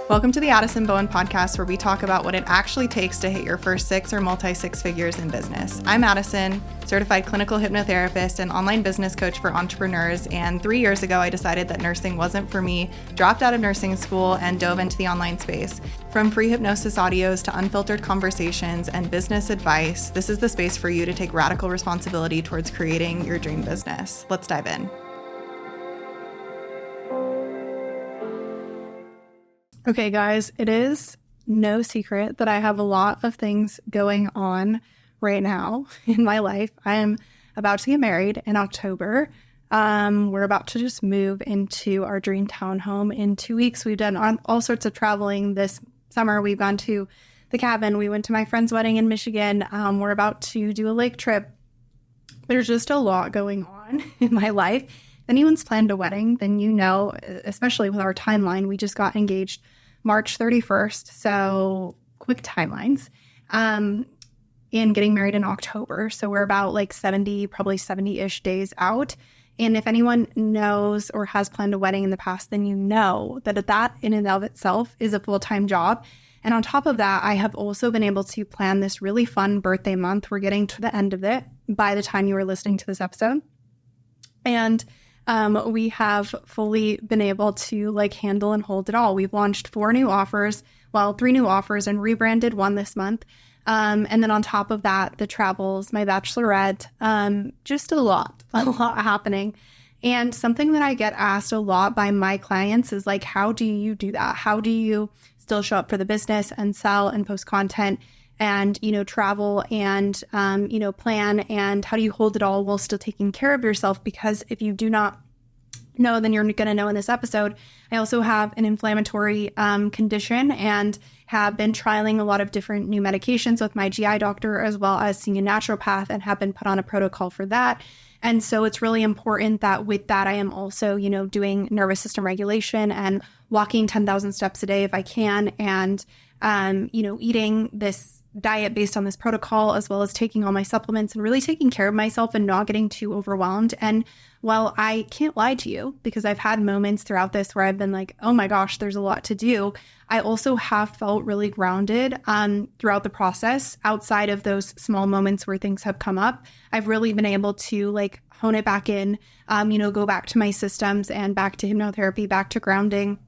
Welcome to the Addison Bowen podcast, where we talk about what it actually takes to hit your first six or multi-six figures in business. I'm Addison, certified clinical hypnotherapist and online business coach for entrepreneurs. And 3 years ago, I decided that nursing wasn't for me, dropped out of nursing school, and dove into the online space. From free hypnosis audios to unfiltered conversations and business advice, this is the space for you to take radical responsibility towards creating your dream business. Let's dive in. Okay, guys, it is no secret that I have a lot of things going on right now in my life. I am about to get married in October. We're about to just move into our dream townhome in 2 weeks. We've done all sorts of traveling this summer. We've gone to the cabin. We went to my friend's wedding in Michigan. We're about to do a lake trip. There's just a lot going on in my life. If anyone's planned a wedding, then you know, especially with our timeline, we just got engaged March 31st, so quick timelines, and getting married in October. So we're about like 70-ish days out. And if anyone knows or has planned a wedding in the past, then you know that in and of itself is a full-time job. And on top of that, I have also been able to plan this really fun birthday month. We're getting to the end of it by the time you are listening to this episode. And we have fully been able to handle and hold it all. We've launched 3 new offers and rebranded one this month. And then on top of that, the travels, my bachelorette, just a lot happening. And something that I get asked a lot by my clients is how do you do that? How do you still show up for the business and sell and post content and, travel and, plan, and how do you hold it all while still taking care of yourself? Because if you do not know, then you're going to know in this episode, I also have an inflammatory condition and have been trialing a lot of different new medications with my GI doctor, as well as seeing a naturopath, and have been put on a protocol for that. And so it's really important that with that, I am also, doing nervous system regulation and walking 10,000 steps a day if I can, and, eating this diet based on this protocol, as well as taking all my supplements and really taking care of myself and not getting too overwhelmed. And while I can't lie to you, because I've had moments throughout this where I've been like, oh my gosh, there's a lot to do, I also have felt really grounded throughout the process. Outside of those small moments where things have come up, I've really been able to hone it back in, go back to my systems and back to hypnotherapy, back to grounding,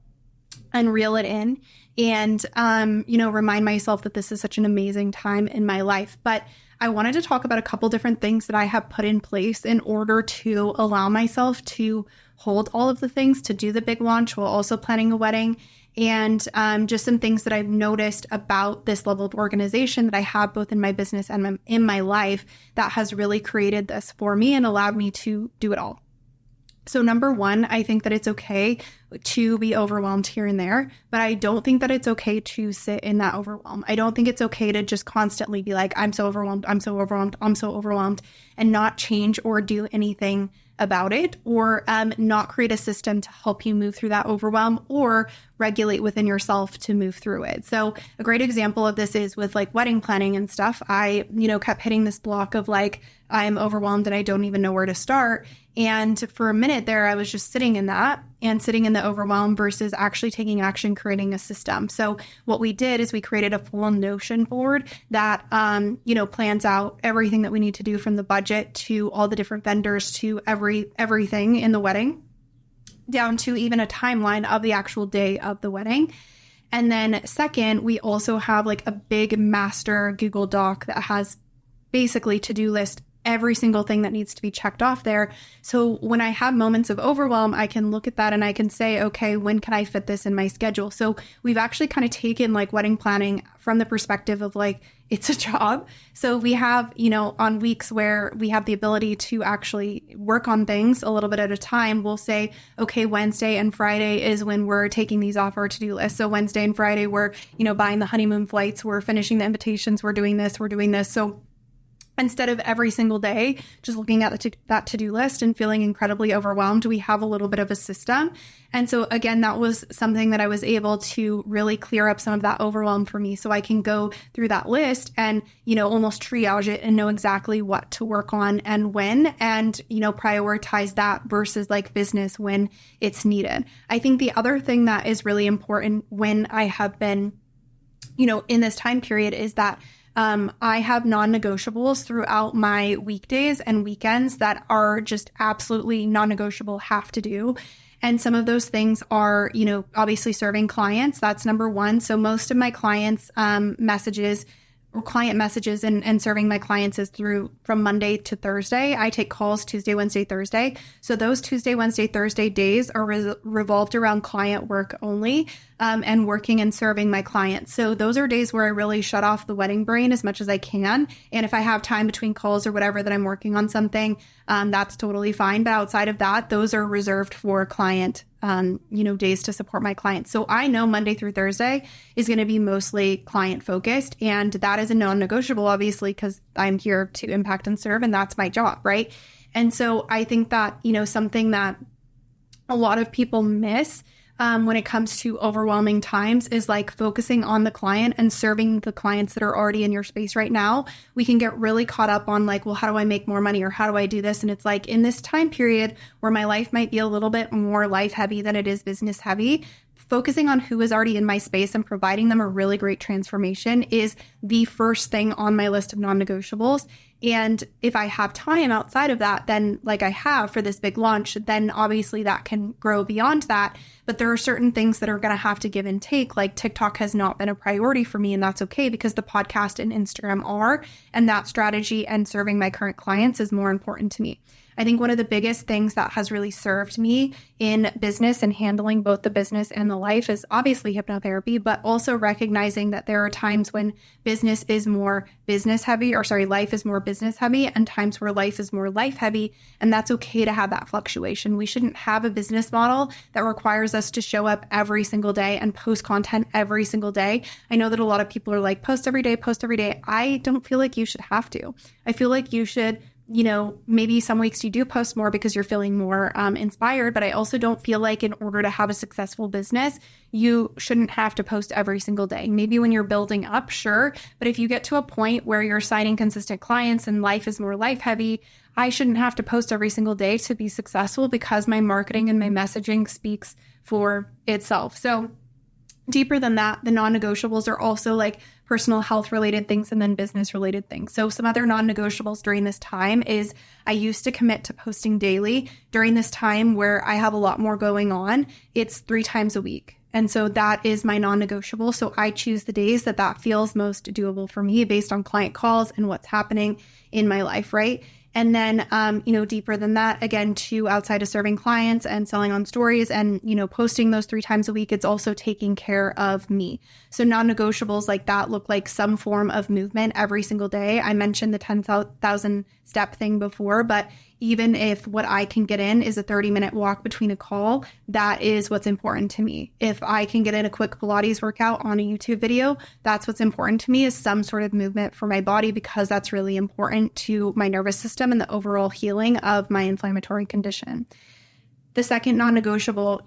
and reel it in. And, remind myself that this is such an amazing time in my life. But I wanted to talk about a couple different things that I have put in place in order to allow myself to hold all of the things, to do the big launch while also planning a wedding. And just some things that I've noticed about this level of organization that I have both in my business and in my life that has really created this for me and allowed me to do it all. So number one, I think that it's okay to be overwhelmed here and there, but I don't think that it's okay to sit in that overwhelm. I don't think it's okay to just constantly be like, I'm so overwhelmed, I'm so overwhelmed, I'm so overwhelmed, and not change or do anything about it, or not create a system to help you move through that overwhelm or regulate within yourself to move through it. So a great example of this is with wedding planning and stuff. I, kept hitting this block of I'm overwhelmed and I don't even know where to start. And for a minute there, I was just sitting in that and sitting in the overwhelm versus actually taking action, creating a system. So what we did is we created a full Notion board that, plans out everything that we need to do, from the budget to all the different vendors to everything in the wedding, down to even a timeline of the actual day of the wedding. And then second, we also have a big master Google Doc that has basically to-do list every single thing that needs to be checked off there. So when I have moments of overwhelm, I can look at that and I can say, okay, when can I fit this in my schedule? So we've actually kind of taken wedding planning from the perspective of it's a job. So we have, on weeks where we have the ability to actually work on things a little bit at a time, we'll say, okay, Wednesday and Friday is when we're taking these off our to-do list. So Wednesday and Friday, we're, buying the honeymoon flights, we're finishing the invitations, we're doing this. So Instead of every single day just looking at that to-do list and feeling incredibly overwhelmed, we have a little bit of a system. And so again, that was something that I was able to really clear up some of that overwhelm for me, so I can go through that list and, almost triage it and know exactly what to work on and when, and, prioritize that versus like business when it's needed. I think the other thing that is really important when I have been, in this time period is that I have non-negotiables throughout my weekdays and weekends that are just absolutely non-negotiable, have to do. And some of those things are, obviously serving clients. That's number one. So most of my clients' client messages and serving my clients is from Monday to Thursday. I take calls Tuesday, Wednesday, Thursday. So those Tuesday, Wednesday, Thursday days are revolved around client work only, and working and serving my clients. So those are days where I really shut off the wedding brain as much as I can. And if I have time between calls or whatever that I'm working on something, that's totally fine. But outside of that, those are reserved for client days to support my clients. So I know Monday through Thursday is going to be mostly client focused. And that is a non-negotiable, obviously, because I'm here to impact and serve, and that's my job, right? And so I think that, something that a lot of people miss when it comes to overwhelming times is like focusing on the client and serving the clients that are already in your space right now. We can get really caught up on like, well, how do I make more money, or how do I do this? And it's like in this time period where my life might be a little bit more life heavy than it is business heavy, focusing on who is already in my space and providing them a really great transformation is the first thing on my list of non-negotiables. And if I have time outside of that, then like I have for this big launch, then obviously that can grow beyond that. But there are certain things that are going to have to give and take. Like TikTok has not been a priority for me, and that's okay because the podcast and Instagram are, and that strategy and serving my current clients is more important to me. I think one of the biggest things that has really served me in business and handling both the business and the life is obviously hypnotherapy, but also recognizing that there are times when business is more life is more business heavy, and times where life is more life heavy. And that's okay to have that fluctuation. We shouldn't have a business model that requires us to show up every single day and post content every single day. I know that a lot of people are like, post every day, post every day. I don't feel like you should have to. I feel like you should, maybe some weeks you do post more because you're feeling more inspired, but I also don't feel like in order to have a successful business, you shouldn't have to post every single day. Maybe when you're building up, sure. But if you get to a point where you're signing consistent clients and life is more life heavy, I shouldn't have to post every single day to be successful because my marketing and my messaging speaks for itself. So deeper than that, the non-negotiables are also like personal health related things and then business related things. So some other non-negotiables during this time is I used to commit to posting daily. During this time where I have a lot more going on, it's 3 times a week. And so that is my non-negotiable. So I choose the days that feels most doable for me based on client calls and what's happening in my life, right? And then, deeper than that, again, too, outside of serving clients and selling on stories and, posting those 3 times a week, it's also taking care of me. So non-negotiables like that look like some form of movement every single day. I mentioned the 10,000 step thing before, but even if what I can get in is a 30-minute walk between a call, that is what's important to me. If I can get in a quick Pilates workout on a YouTube video, that's what's important to me, is some sort of movement for my body, because that's really important to my nervous system and the overall healing of my inflammatory condition. The second non-negotiable,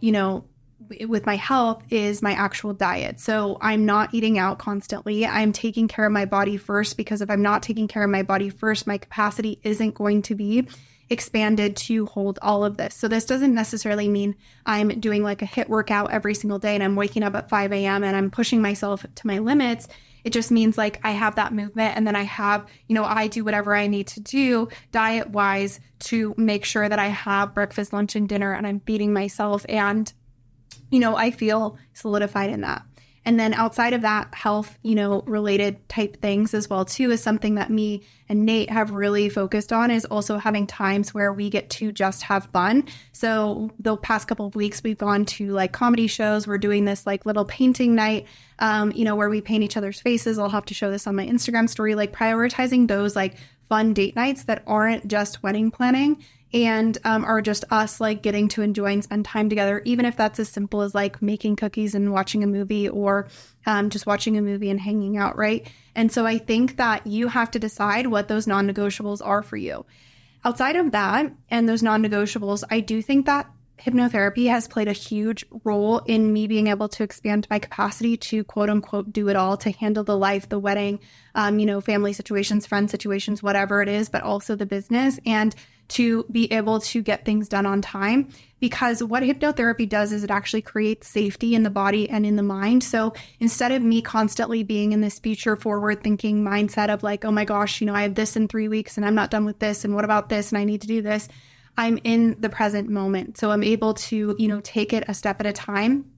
with my health is my actual diet. So I'm not eating out constantly. I'm taking care of my body first, because if I'm not taking care of my body first, my capacity isn't going to be expanded to hold all of this. So this doesn't necessarily mean I'm doing like a HIIT workout every single day and I'm waking up at 5 a.m. and I'm pushing myself to my limits. It just means like I have that movement, and then I have, I do whatever I need to do diet wise to make sure that I have breakfast, lunch, and dinner, and I'm feeding myself, and I feel solidified in that. And then outside of that, health, related type things as well too, is something that me and Nate have really focused on, is also having times where we get to just have fun. So the past couple of weeks, we've gone to like comedy shows. We're doing this like little painting night, where we paint each other's faces. I'll have to show this on my Instagram story, like prioritizing those like fun date nights that aren't just wedding planning and are just us like getting to enjoy and spend time together, even if that's as simple as like making cookies and watching a movie, or just watching a movie and hanging out, right? And so I think that you have to decide what those non-negotiables are for you. Outside of that and those non-negotiables, I do think that hypnotherapy has played a huge role in me being able to expand my capacity to quote unquote do it all, to handle the life, the wedding, family situations, friend situations, whatever it is, but also the business, and to be able to get things done on time. Because what hypnotherapy does is it actually creates safety in the body and in the mind. So instead of me constantly being in this future forward thinking mindset of like, oh my gosh, I have this in 3 weeks and I'm not done with this, and what about this, and I need to do this, I'm in the present moment. So I'm able to, take it a step at a time,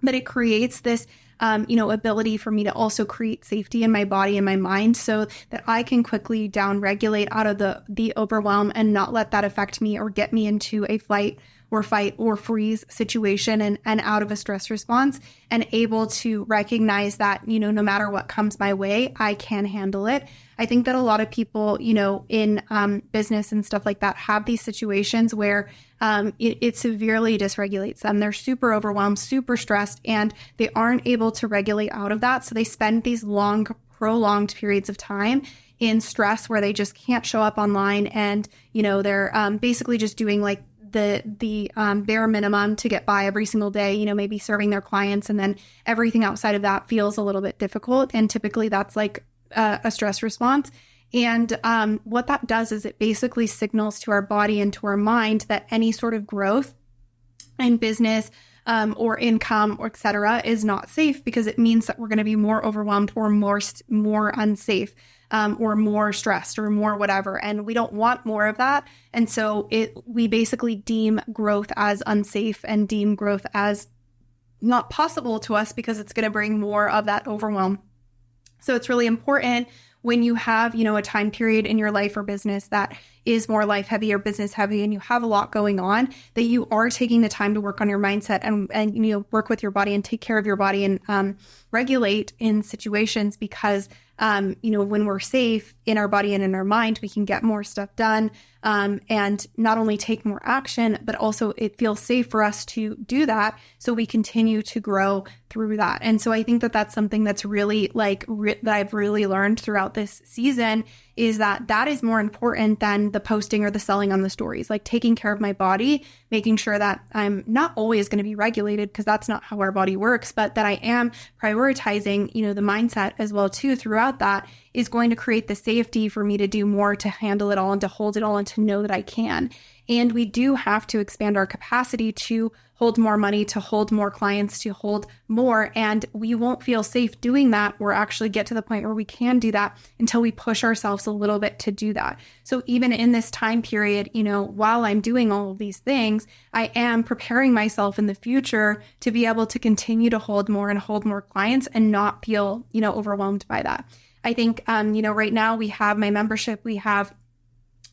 but it creates this, ability for me to also create safety in my body and my mind so that I can quickly down regulate out of the overwhelm and not let that affect me or get me into a flight or fight or freeze situation and out of a stress response, and able to recognize that, no matter what comes my way, I can handle it. I think that a lot of people, in business and stuff like that have these situations where it severely dysregulates them. They're super overwhelmed, super stressed, and they aren't able to regulate out of that. So they spend these long, prolonged periods of time in stress where they just can't show up online, and, they're basically just doing like the bare minimum to get by every single day, maybe serving their clients, and then everything outside of that feels a little bit difficult. And typically that's like a stress response. And what that does is it basically signals to our body and to our mind that any sort of growth in business or income, or et cetera, is not safe, because it means that we're going to be more overwhelmed or more unsafe. Or more stressed or more whatever. And we don't want more of that. And so we basically deem growth as unsafe and deem growth as not possible to us, because it's going to bring more of that overwhelm. So it's really important when you have, a time period in your life or business that is more life heavy or business heavy, and you have a lot going on, that you are taking the time to work on your mindset and work with your body and take care of your body and regulate in situations, because when we're safe in our body and in our mind, we can get more stuff done, and not only take more action, but also it feels safe for us to do that. So we continue to grow through that. And so I think that that's something that's really that I've really learned throughout this season, is that is more important than the posting or the selling on the stories. Like taking care of my body, making sure that I'm not always going to be regulated, because that's not how our body works, but that I am prioritizing, the mindset as well too throughout that, is going to create the safety for me to do more, to handle it all and to hold it all and to know that I can. And we do have to expand our capacity to hold more money, to hold more clients, to hold more. And we won't feel safe doing that or actually get to the point where we can do that until we push ourselves a little bit to do that. So even in this time period, while I'm doing all of these things, I am preparing myself in the future to be able to continue to hold more and hold more clients and not feel, overwhelmed by that. I think, right now we have my membership, we have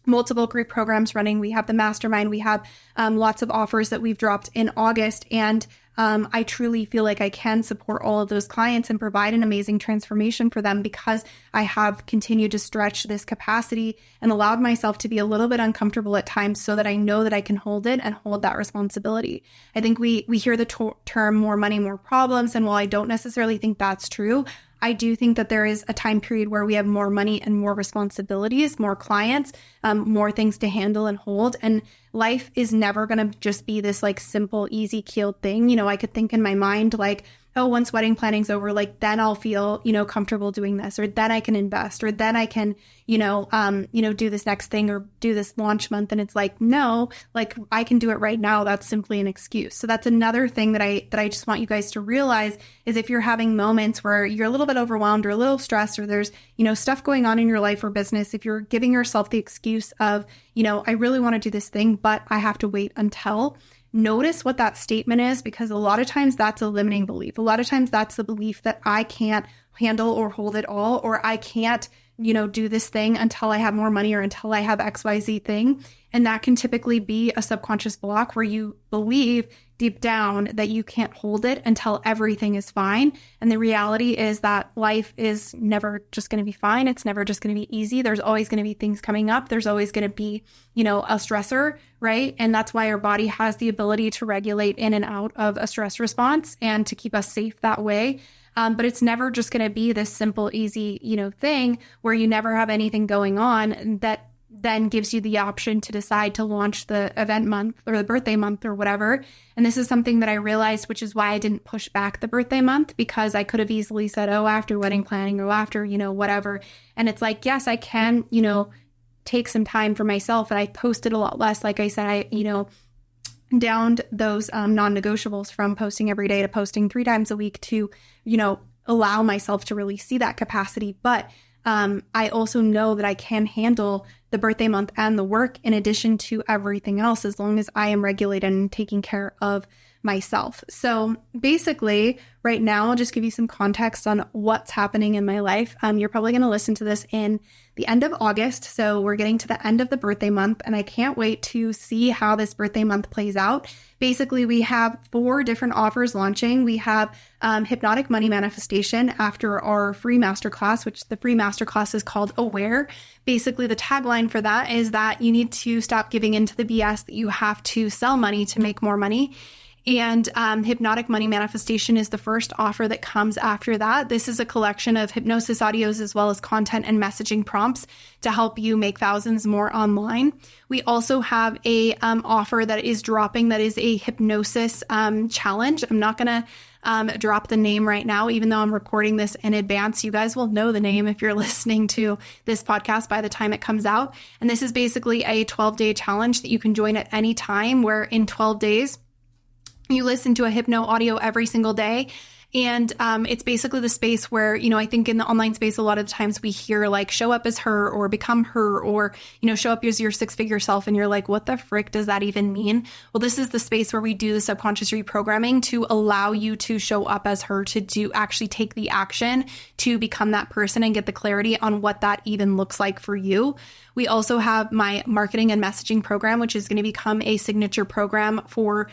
multiple group programs running. We have the mastermind. We have lots of offers that we've dropped in August. And I truly feel like I can support all of those clients and provide an amazing transformation for them, because I have continued to stretch this capacity and allowed myself to be a little bit uncomfortable at times, so that I know that I can hold it and hold that responsibility. I think we hear the term more money, more problems. And while I don't necessarily think that's true, I do think that there is a time period where we have more money and more responsibilities, more clients, more things to handle and hold. And life is never going to just be this like simple, easy keeled thing. I could think in my mind like, oh, once wedding planning's over, like then I'll feel, comfortable doing this, or then I can invest, or then I can, do this next thing or do this launch month. And it's like, no, like I can do it right now. That's simply an excuse. So that's another thing that I just want you guys to realize, is if you're having moments where you're a little bit overwhelmed or a little stressed, or there's, stuff going on in your life or business, if you're giving yourself the excuse of, I really want to do this thing, but I have to wait until. Notice what that statement is, because a lot of times that's a limiting belief. A lot of times that's the belief that I can't handle or hold it all, or I can't, do this thing until I have more money or until I have XYZ thing. And that can typically be a subconscious block where you believe deep down that you can't hold it until everything is fine. And the reality is that life is never just going to be fine. It's never just going to be easy. There's always going to be things coming up. There's always going to be, a stressor, right? And that's why our body has the ability to regulate in and out of a stress response and to keep us safe that way. But it's never just going to be this simple, easy, thing where you never have anything going on that then gives you the option to decide to launch the event month or the birthday month or whatever. And this is something that I realized, which is why I didn't push back the birthday month, because I could have easily said, oh, after wedding planning or after, whatever. And it's like, yes, I can, take some time for myself. And I posted a lot less. Like I said, I, downed those non-negotiables from posting every day to posting 3 times a week to, allow myself to really see that capacity. But I also know that I can handle the birthday month and the work in addition to everything else, as long as I am regulated and taking care of myself. So basically, right now, I'll just give you some context on what's happening in my life. You're probably going to listen to this in the end of August. So we're getting to the end of the birthday month, and I can't wait to see how this birthday month plays out. Basically, we have 4 different offers launching. We have Hypnotic Money Manifestation after our free masterclass, which the free masterclass is called Aware. Basically, the tagline for that is that you need to stop giving into the BS that you have to sell money to make more money. And Hypnotic Money Manifestation is the first offer that comes after that. This is a collection of hypnosis audios as well as content and messaging prompts to help you make thousands more online. We also have a offer that is dropping that is a hypnosis challenge. I'm not going to drop the name right now, even though I'm recording this in advance. You guys will know the name if you're listening to this podcast by the time it comes out. And this is basically a 12-day challenge that you can join at any time, where in 12 days, you listen to a hypno audio every single day. And it's basically the space where, I think in the online space, a lot of the times we hear like show up as her or become her or, show up as your 6-figure self. And you're like, what the frick does that even mean? Well, this is the space where we do the subconscious reprogramming to allow you to show up as her, to actually take the action to become that person and get the clarity on what that even looks like for you. We also have my marketing and messaging program, which is going to become a signature program for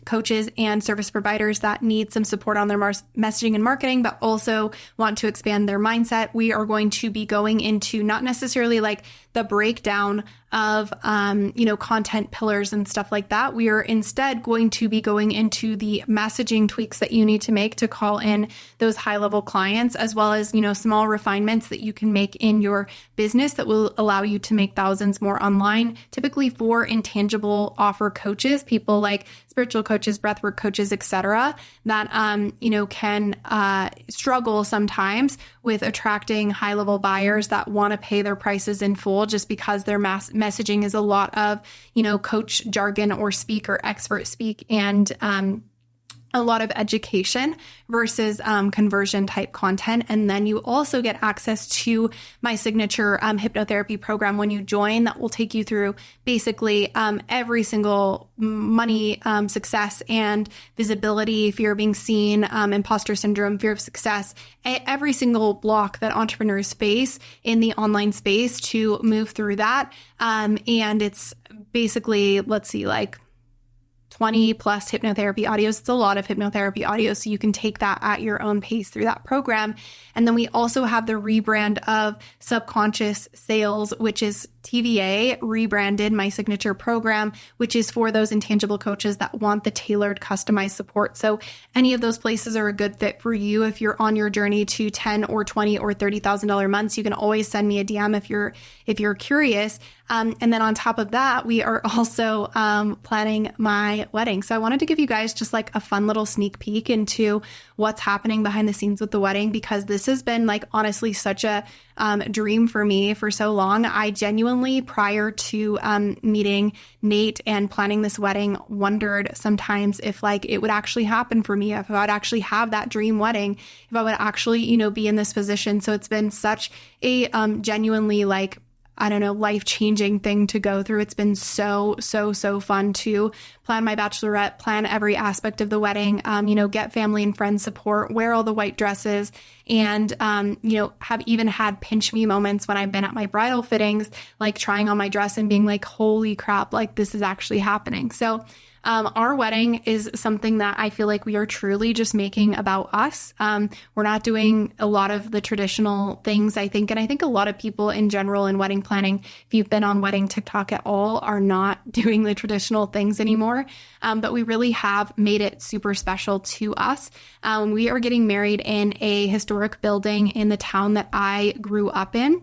coaches and service providers that need some support on their messaging and marketing, but also want to expand their mindset. We are going to be going into not necessarily like the breakdown of, content pillars and stuff like that. We are instead going to be going into the messaging tweaks that you need to make to call in those high level clients, as well as, small refinements that you can make in your business that will allow you to make thousands more online, typically for intangible offer coaches, people like spiritual coaches, breathwork coaches, etc., that, can struggle sometimes with attracting high level buyers that want to pay their prices in full just because their messaging is a lot of, coach jargon or speak or expert speak and a lot of education versus conversion type content. And then you also get access to my signature hypnotherapy program when you join that will take you through basically every single money, success and visibility, fear of being seen, imposter syndrome, fear of success, every single block that entrepreneurs face in the online space to move through that. And it's basically, 20 plus hypnotherapy audios. It's a lot of hypnotherapy audios, so you can take that at your own pace through that program. And then we also have the rebrand of Subconscious Sales, which is TVA, rebranded, my signature program, which is for those intangible coaches that want the tailored, customized support. So any of those places are a good fit for you. If you're on your journey to $10,000 or $20,000 or $30,000 months, you can always send me a DM if you're curious. And then on top of that, we are also planning my wedding. So I wanted to give you guys just like a fun little sneak peek into what's happening behind the scenes with the wedding, because this has been like honestly such a dream for me for so long. I genuinely, prior to meeting Nate and planning this wedding, wondered sometimes if like it would actually happen for me, if I would actually have that dream wedding, if I would actually, be in this position. So it's been such a genuinely like I don't know, life-changing thing to go through. It's been so fun to plan my bachelorette, plan every aspect of the wedding, get family and friends support, wear all the white dresses, and, have even had pinch me moments when I've been at my bridal fittings, like trying on my dress and being like, holy crap, like this is actually happening. So our wedding is something that I feel like we are truly just making about us. We're not doing a lot of the traditional things, I think. And I think a lot of people in general in wedding planning, if you've been on wedding TikTok at all, are not doing the traditional things anymore. But we really have made it super special to us. We are getting married in a historic building in the town that I grew up in,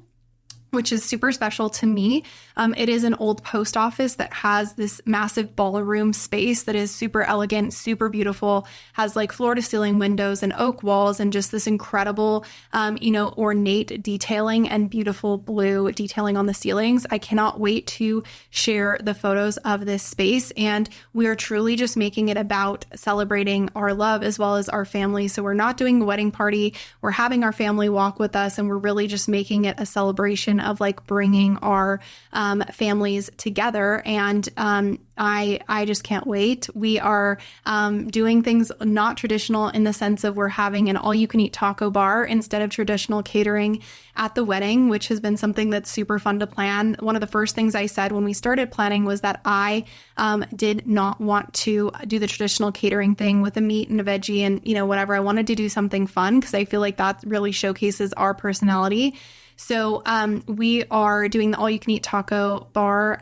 which is super special to me. It is an old post office that has this massive ballroom space that is super elegant, super beautiful, has like floor to ceiling windows and oak walls and just this incredible, ornate detailing and beautiful blue detailing on the ceilings. I cannot wait to share the photos of this space. And we are truly just making it about celebrating our love as well as our family. So we're not doing a wedding party. We're having our family walk with us, and we're really just making it a celebration of like bringing our families together. And I just can't wait. We are doing things not traditional in the sense of we're having an all-you-can-eat taco bar instead of traditional catering at the wedding, which has been something that's super fun to plan. One of the first things I said when we started planning was that I did not want to do the traditional catering thing with a meat and a veggie and, whatever. I wanted to do something fun because I feel like that really showcases our personality. So we are doing the all-you-can-eat taco bar,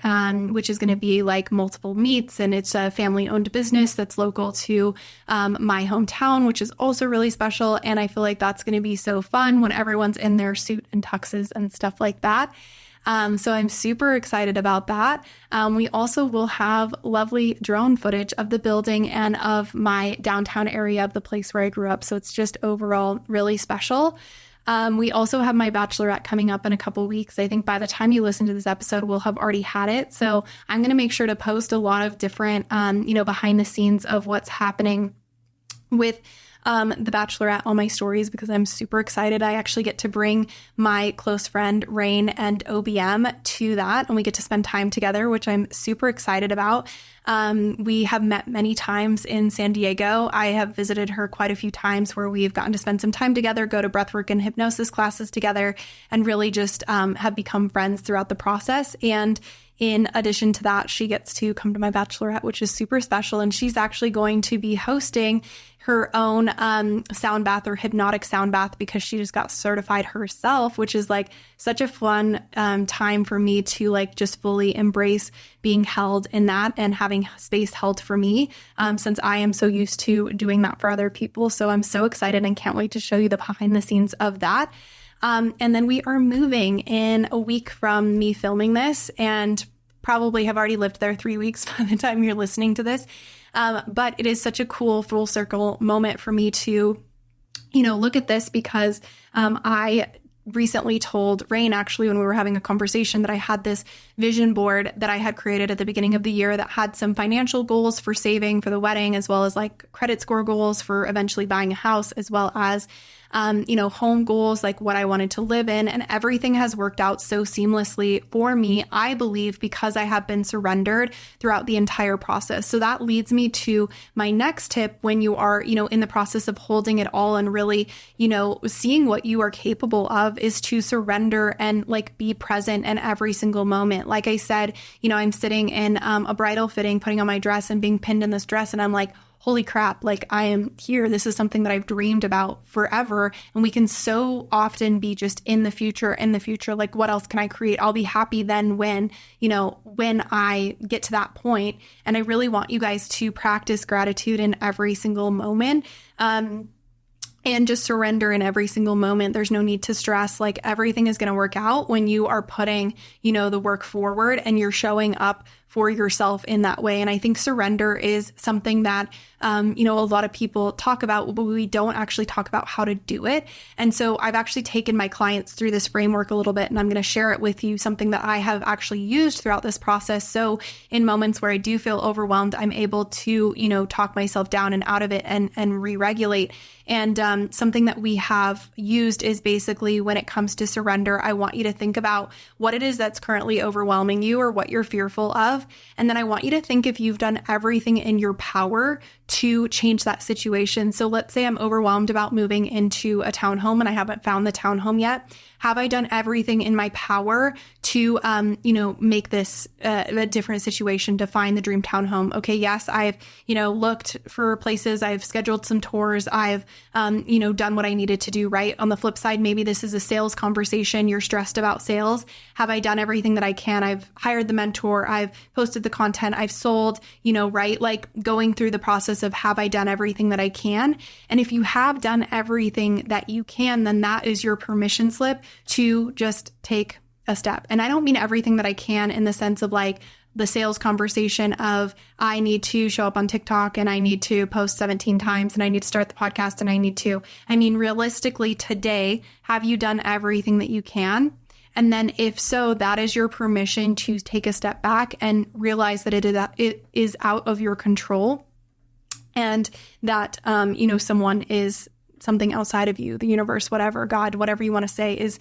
which is going to be like multiple meats, and it's a family-owned business that's local to my hometown, which is also really special. And I feel like that's going to be so fun when everyone's in their suit and tuxes and stuff like that. So I'm super excited about that. We also will have lovely drone footage of the building and of my downtown area of the place where I grew up. So it's just overall really special. We also have my bachelorette coming up in a couple weeks. I think by the time you listen to this episode, we'll have already had it. So I'm going to make sure to post a lot of different, behind the scenes of what's happening with the bachelorette on my stories because I'm super excited. I actually get to bring my close friend Rain and OBM to that, and we get to spend time together, which I'm super excited about. We have met many times in San Diego. I have visited her quite a few times where we've gotten to spend some time together, go to breathwork and hypnosis classes together, and really just have become friends throughout the process. And in addition to that, she gets to come to my bachelorette, which is super special. And she's actually going to be hosting her own sound bath or hypnotic sound bath because she just got certified herself, which is like such a fun time for me to like just fully embrace being held in that and having space held for me since I am so used to doing that for other people. So I'm so excited and can't wait to show you the behind the scenes of that. And then we are moving in a week from me filming this and probably have already lived there 3 weeks by the time you're listening to this. But it is such a cool full circle moment for me to, look at this because I recently told Rain, actually, when we were having a conversation, that I had this vision board that I had created at the beginning of the year that had some financial goals for saving for the wedding, as well as like credit score goals for eventually buying a house, as well as home goals, like what I wanted to live in, and everything has worked out so seamlessly for me, I believe, because I have been surrendered throughout the entire process. So that leads me to my next tip when you are, in the process of holding it all and really, seeing what you are capable of is to surrender and like be present in every single moment. Like I said, I'm sitting in a bridal fitting, putting on my dress and being pinned in this dress. And I'm like, holy crap, like I am here. This is something that I've dreamed about forever. And we can so often be just in the future, like what else can I create? I'll be happy then when I get to that point. And I really want you guys to practice gratitude in every single moment. And just surrender in every single moment. There's no need to stress. Like everything is going to work out when you are putting, the work forward and you're showing up for yourself in that way. And I think surrender is something that, a lot of people talk about, but we don't actually talk about how to do it. And so I've actually taken my clients through this framework a little bit, and I'm going to share it with you, something that I have actually used throughout this process. So in moments where I do feel overwhelmed, I'm able to, talk myself down and out of it and re-regulate. And something that we have used is basically when it comes to surrender, I want you to think about what it is that's currently overwhelming you or what you're fearful of. And then I want you to think if you've done everything in your power to change that situation. So let's say I'm overwhelmed about moving into a townhome and I haven't found the townhome yet. Have I done everything in my power to, make this a different situation to find the dream townhome? Okay, yes, I've, looked for places. I've scheduled some tours. I've, done what I needed to do, right? On the flip side, maybe this is a sales conversation. You're stressed about sales. Have I done everything that I can? I've hired the mentor. I've posted the content. I've sold, right? Like going through the process of have I done everything that I can? And if you have done everything that you can, then that is your permission slip to just take a step. And I don't mean everything that I can in the sense of like the sales conversation of I need to show up on TikTok and I need to post 17 times and I need to start the podcast and I mean, realistically today, have you done everything that you can? And then if so, that is your permission to take a step back and realize that it is out of your control and that, someone is something outside of you, the universe, whatever, God, whatever you want to say is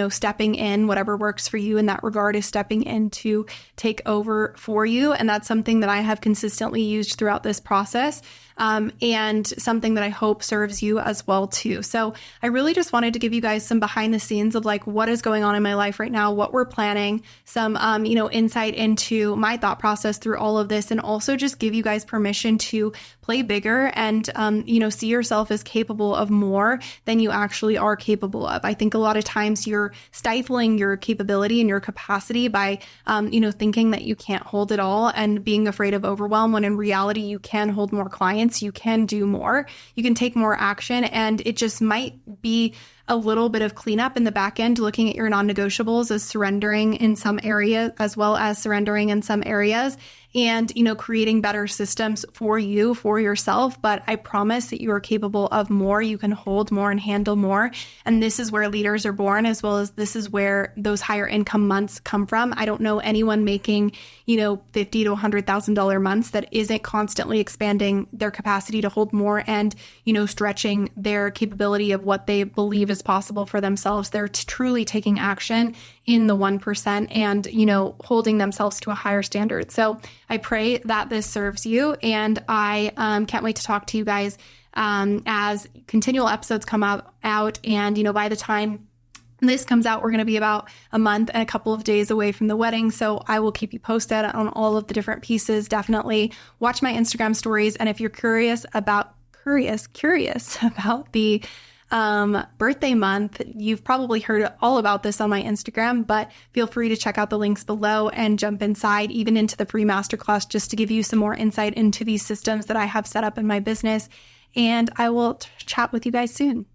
stepping in, whatever works for you in that regard is stepping in to take over for you. And that's something that I have consistently used throughout this process. And something that I hope serves you as well too. So I really just wanted to give you guys some behind the scenes of like what is going on in my life right now, what we're planning, some, insight into my thought process through all of this, and also just give you guys permission to play bigger and, see yourself as capable of more than you actually are capable of. I think a lot of times you're stifling your capability and your capacity by, thinking that you can't hold it all and being afraid of overwhelm, when in reality, you can hold more clients. You can do more, you can take more action, and it just might be a little bit of cleanup in the back end, looking at your non-negotiables as surrendering in some areas as well as surrendering in some areas, and, creating better systems for you, for yourself. But I promise that you are capable of more. You can hold more and handle more. And this is where leaders are born, as well as this is where those higher income months come from. I don't know anyone making, $50,000 to $100,000 months that isn't constantly expanding their capacity to hold more and, stretching their capability of what they believe is possible for themselves. They're truly taking action in the 1% and, holding themselves to a higher standard. So I pray that this serves you, and I can't wait to talk to you guys as continual episodes come out. And, by the time this comes out, we're going to be about a month and a couple of days away from the wedding. So I will keep you posted on all of the different pieces. Definitely watch my Instagram stories. And if you're curious about the birthday month, you've probably heard all about this on my Instagram, but feel free to check out the links below and jump inside, even into the free masterclass, just to give you some more insight into these systems that I have set up in my business. And I will chat with you guys soon.